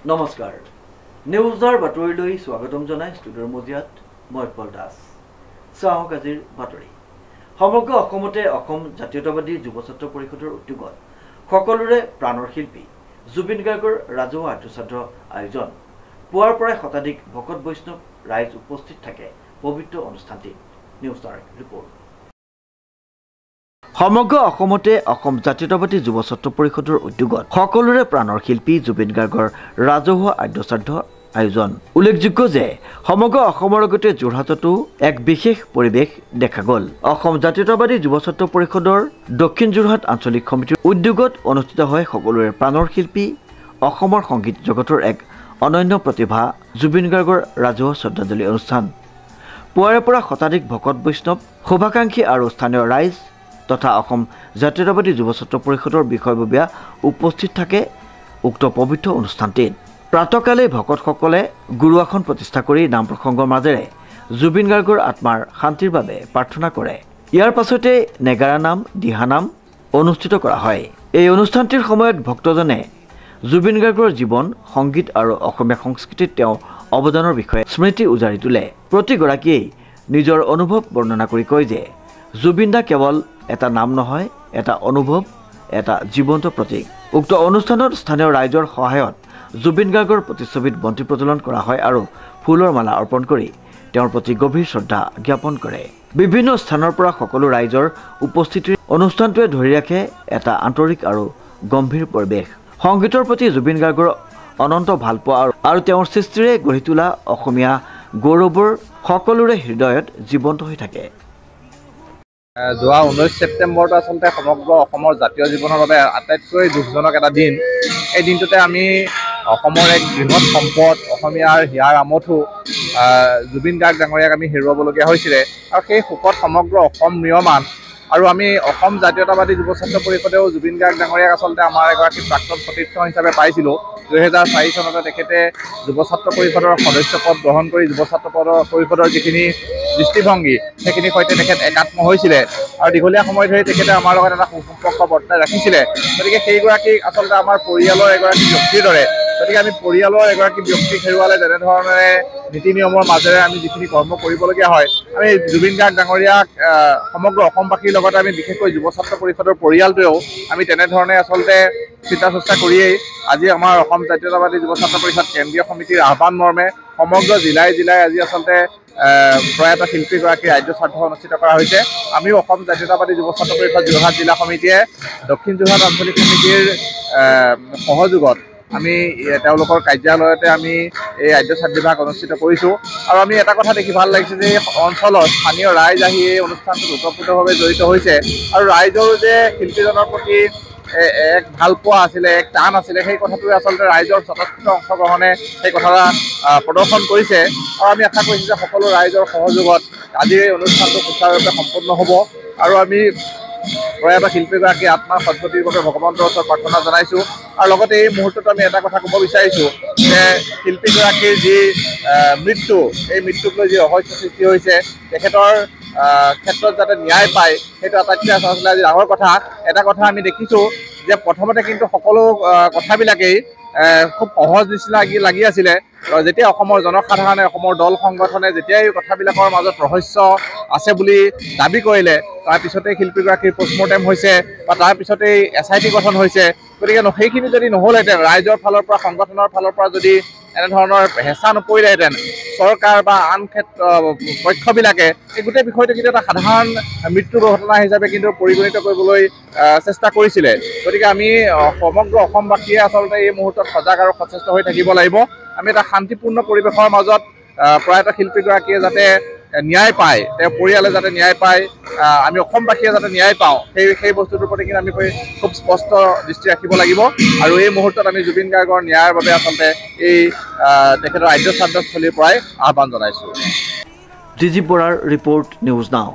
নমস্কাৰ নিউজৰ বাতৰিলৈ স্বাগতম জনাই ষ্টুডিঅ'ৰ মজিয়াত মই উৎপল দাস চাওক আজিৰ বাতৰি সমগ্ৰ অসমতে অসম জাতীয়তাবাদী যুৱ ছাত্ৰ পৰিষদৰ উদ্যোগত সকলোৰে প্ৰাণৰ শিল্পী জুবিন গাৰ্গৰ ৰাজহুৱা আদ্যশ্ৰাদ্ধ আয়োজন পুৱাৰ পৰাই শতাধিক ভকত বৈষ্ণৱ ৰাইজ উপস্থিত থাকে পবিত্ৰ অনুষ্ঠানটিত নিউজ ডাইৰেক্ট ৰিপৰ্ট সমগ্ৰ অসমতে অসম জাতীয়তাবাদী যুৱ ছাত্ৰ পৰিষদৰ উদ্যোগত সকলোৰে প্ৰাণৰ শিল্পী জুবিন গাৰ্গৰ ৰাজহুৱা আদ্যশ্ৰাদ্ধ আয়োজন উল্লেখযোগ্য যে সমগ্ৰ অসমৰ লগতে যোৰহাটতো এক বিশেষ পৰিৱেশ দেখা গ'ল অসম জাতীয়তাবাদী যুৱ ছাত্ৰ পৰিষদৰ দক্ষিণ যোৰহাট আঞ্চলিক সমিতিৰ উদ্যোগত অনুষ্ঠিত হয় সকলোৰে প্ৰাণৰ শিল্পী অসমৰ সংগীত জগতৰ এক অনন্য প্ৰতিভা জুবিন গাৰ্গৰ ৰাজহুৱা শ্ৰদ্ধাঞ্জলি অনুষ্ঠান পুৱাৰে পৰা শতাধিক ভকত বৈষ্ণৱ শুভাকাংক্ষী আৰু স্থানীয় ৰাইজ তথা অসম জাতীয়তাবাদী যুৱ ছাত্ৰ পৰিষদৰ বিষয়ববীয়া উপস্থিত থাকে উক্ত পবিত্ৰ অনুষ্ঠানটিত প্ৰাতকালে ভকতসকলে গুৰুআসন প্ৰতিষ্ঠা কৰি নাম প্ৰসংগৰ মাজেৰে জুবিন গাৰ্গৰ আত্মাৰ শান্তিৰ বাবে প্ৰাৰ্থনা কৰে ইয়াৰ পাছতে নেগাৰা নাম দিহানাম অনুষ্ঠিত কৰা হয় এই অনুষ্ঠানটিৰ সময়ত ভক্তজনে জুবিন গাৰ্গৰ জীৱন সংগীত আৰু অসমীয়া সংস্কৃতিত তেওঁ অৱদানৰ বিষয়ে স্মৃতি উজাৰি তোলে প্ৰতিগৰাকীয়ে নিজৰ অনুভৱ বৰ্ণনা কৰি কয় যে জুবিন দা কেৱল এটা নাম নহয় এটা অনুভৱ এটা জীৱন্ত প্ৰতীক উক্ত অনুষ্ঠানত স্থানীয় ৰাইজৰ সহায়ত জুবিন গাৰ্গৰ প্ৰতিচ্ছবিত বন্তি প্ৰজ্বলন কৰা হয় আৰু ফুলৰ মালা অৰ্পণ কৰি তেওঁৰ প্ৰতি গভীৰ শ্ৰদ্ধা জ্ঞাপন কৰে বিভিন্ন স্থানৰ পৰা সকলো ৰাইজৰ উপস্থিতিৰ অনুষ্ঠানটোৱে ধৰি ৰাখে এটা আন্তৰিক আৰু গম্ভীৰ পৰিৱেশ সংগীতৰ প্ৰতি জুবিন গাৰ্গৰ অনন্ত ভালপোৱা আৰু তেওঁৰ সৃষ্টিৰে গঢ়ি তোলা অসমীয়া গৌৰৱৰ সকলোৰে হৃদয়ত জীৱন্ত হৈ থাকে যোৱা 19 ছেপ্টেম্বৰটো আচলতে সমগ্ৰ অসমৰ জাতীয় জীৱনৰ বাবে আটাইতকৈ দুখজনক এটা দিন এই দিনটোতে আমি অসমৰ এক বৃহৎ সম্পদ অসমীয়াৰ হিয়াৰ আমঠু জুবিন গাৰ্গ ডাঙৰীয়াক আমি হেৰুৱাবলগীয়া হৈছিলে আৰু সেই শোকত সমগ্ৰ অসম ম্ৰিয়মান আৰু আমি অসম জাতীয়তাবাদী যুৱ ছাত্ৰ পৰিষদেও জুবিন গাৰ্গ ডাঙৰীয়াক আচলতে আমাৰ এগৰাকী প্ৰাক্তন সতীৰ্থ হিচাপে পাইছিলোঁ 2004 চনতে তেখেতে যুৱ ছাত্ৰ পৰিষদৰ সদস্য পদ গ্ৰহণ কৰি যুৱ ছাত্ৰ পৰিষদৰ যিখিনি দৃষ্টিভংগী সেইখিনিৰ সৈতে তেখেত একাত্ম হৈছিলে আৰু দীঘলীয়া সময় ধৰি তেখেতে আমাৰ লগত এটা সুসম্পৰ্ক বৰ্তাই ৰাখিছিলে গতিকে সেইগৰাকীক আচলতে আমাৰ পৰিয়ালৰ এগৰাকী ব্যক্তিৰ দৰে গতিকে আমি পৰিয়ালৰ এগৰাকী ব্যক্তিক হেৰুৱালে যেনেধৰণে নীতি নিয়মৰ মাজেৰে আমি যিখিনি কৰ্ম কৰিবলগীয়া হয় আমি জুবিন গাৰ্গ ডাঙৰীয়াক সমগ্ৰ অসমবাসীৰ লগতে আমি বিশেষকৈ যুৱ ছাত্ৰ পৰিষদৰ পৰিয়ালটোৱেও আমি তেনেধৰণে আচলতে চিন্তা চৰ্চা কৰিয়েই আজি আমাৰ অসম জাতীয়তাবাদী যুৱ ছাত্ৰ পৰিষদ কেন্দ্ৰীয় সমিতিৰ আহ্বান মৰ্মে সমগ্ৰ জিলাই আজি আচলতে প্ৰয়াত শিল্পীগৰাকীৰ আদ্যশ্ৰাদ্ধ অনুষ্ঠিত কৰা হৈছে আমিও অসম জাতীয়তাবাদী যুৱ ছাত্ৰ পৰিষদ যোৰহাট জিলা সমিতিয়ে দক্ষিণ যোৰহাট আঞ্চলিক সমিতিৰ সহযোগত আমি তেওঁলোকৰ কাৰ্যালয়তে আমি এই আদ্যশ্ৰাদ্ধভাগ অনুষ্ঠিত কৰিছোঁ আৰু আমি এটা কথা দেখি ভাল লাগিছে যে এই অঞ্চলৰ স্থানীয় ৰাইজ আহি এই অনুষ্ঠানটোত ওতঃপ্ৰোতভাৱে জড়িত হৈছে আৰু ৰাইজৰো যে শিল্পীজনৰ প্ৰতি এক ভালপোৱা আছিলে এক টান আছিলে সেই কথাটোৱে আচলতে ৰাইজৰ স্বতঃস্ফূৰ্ত অংশগ্ৰহণে সেই কথা প্ৰদৰ্শন কৰিছে আৰু আমি আশা কৰিছোঁ যে সকলো ৰাইজৰ সহযোগত আজিৰ এই অনুষ্ঠানটো সুচাৰুৰূপে সম্পন্ন হ'ব আৰু আমি প্ৰয়াত শিল্পীগৰাকী আত্মাৰ সদ্গতিৰ বাবে ভগৱন্তৰ ওচৰত প্ৰাৰ্থনা জনাইছোঁ আৰু লগতে এই মুহূৰ্তত আমি এটা কথা ক'ব বিচাৰিছোঁ যে শিল্পীগৰাকীৰ যি মৃত্যু এই মৃত্যুক লৈ যি ৰহস্য সৃষ্টি হৈছে তেখেতৰ ক্ষেত্ৰত যাতে ন্যায় পায় সেইটো আটাইতকৈ আচলতে আজি ডাঙৰ কথা এটা কথা আমি দেখিছোঁ যে প্ৰথমতে কিন্তু সকলো কথাবিলাকেই খুব সহজ নিচিনা লাগি আছিলে যেতিয়া অসমৰ জনসাধাৰণে অসমৰ দল সংগঠনে যেতিয়াই কথাবিলাকৰ মাজত ৰহস্য আছে বুলি দাবী কৰিলে তাৰপিছতেই শিল্পীগৰাকীৰ পষ্টমৰ্টেম হৈছে বা তাৰপিছতেই SIT গঠন হৈছে গতিকে সেইখিনি যদি নহ'লহেঁতেন ৰাইজৰ ফালৰ পৰা সংগঠনৰ ফালৰ পৰা যদি এনেধৰণৰ হেঁচা নপৰিলেহেঁতেন চৰকাৰ বা আন পক্ষবিলাকে এই গোটেই বিষয়টো কিন্তু এটা সাধাৰণ মৃত্যুৰ ঘটনা হিচাপে কিন্তু পৰিগণিত কৰিবলৈ চেষ্টা কৰিছিলে গতিকে আমি সমগ্ৰ অসমবাসীয়ে আচলতে এই মুহূৰ্তত সজাগ আৰু সচেষ্ট হৈ থাকিব লাগিব আমি এটা শান্তিপূৰ্ণ পৰিৱেশৰ মাজত প্ৰয়াত শিল্পীগৰাকীয়ে যাতে ন্যায় পায় তেওঁৰ পৰিয়ালে যাতে ন্যায় পায় আমি অসমবাসীয়ে যাতে ন্যায় পাওঁ সেই বস্তুটোৰ প্ৰতি কিন্তু আমি খুব স্পষ্ট দৃষ্টি ৰাখিব লাগিব আৰু এই মুহূৰ্তত আমি জুবিন গাৰ্গৰ ন্যায়ৰ বাবে আচলতে এই তেখেতৰ আদ্যশ্ৰাদ্ধস্থলীৰ পৰাই আহ্বান জনাইছোঁ জিজি বৰাৰ ৰিপৰ্ট নিউজ নাও